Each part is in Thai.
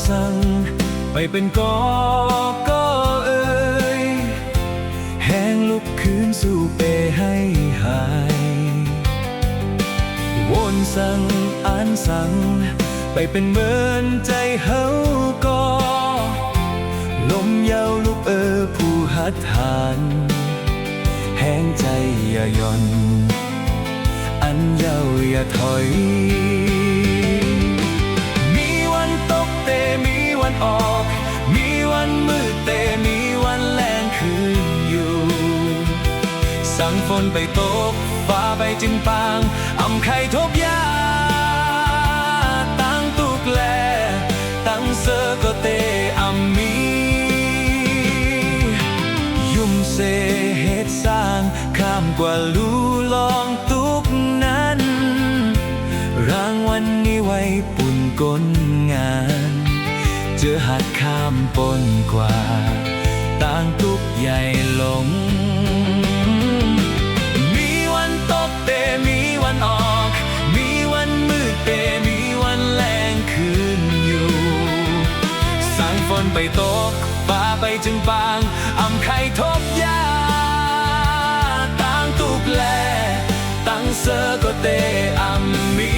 สั่งไปเป็นกอก็เอ่ยแห้งลุกคืนสู่เปให้หายวนสั่งอ่านสั่งไปเป็นเหมือนใจเฮาก็ลมเยาวลุกผู้หัดหานแห้งใจอย่าย่อนอันเยาอย่าถอย มีวันตกเตมีวันออกมีวันมืดเตมีวันแลงคืนอยู่สั่งฝนไปตกฟ้าไปจึงปางอำไข่ทบยาตั้งตุกแลตั้งเซอก็เตอำมียุ่มเสเหตุสร้างข้ามกว่าลูลองตุกนั้นรางวัลนี้ไว้ปุ่นก้นงานเจอหัดข้ามปนกว่าต่างตุกใหญ่ลงมีวันตกเตมีวันออกมีวันมืดเตมีวันแลงคืนอยู่สั่งฝนไปตกฟ้าไปจึงปางอำไข่ทบยาต่างตุกแลตั้งเซอก็เตอำมี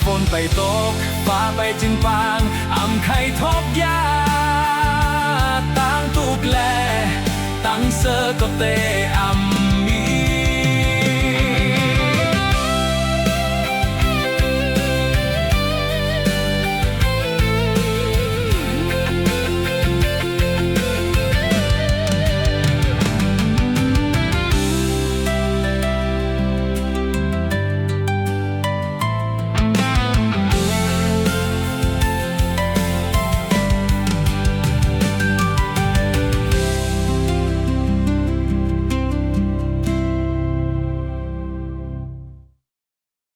ฝนไปตกฟ้าไปจึงปางอำไข่ทบยาตั้งตุกแลตั้งเซอก็เตอำ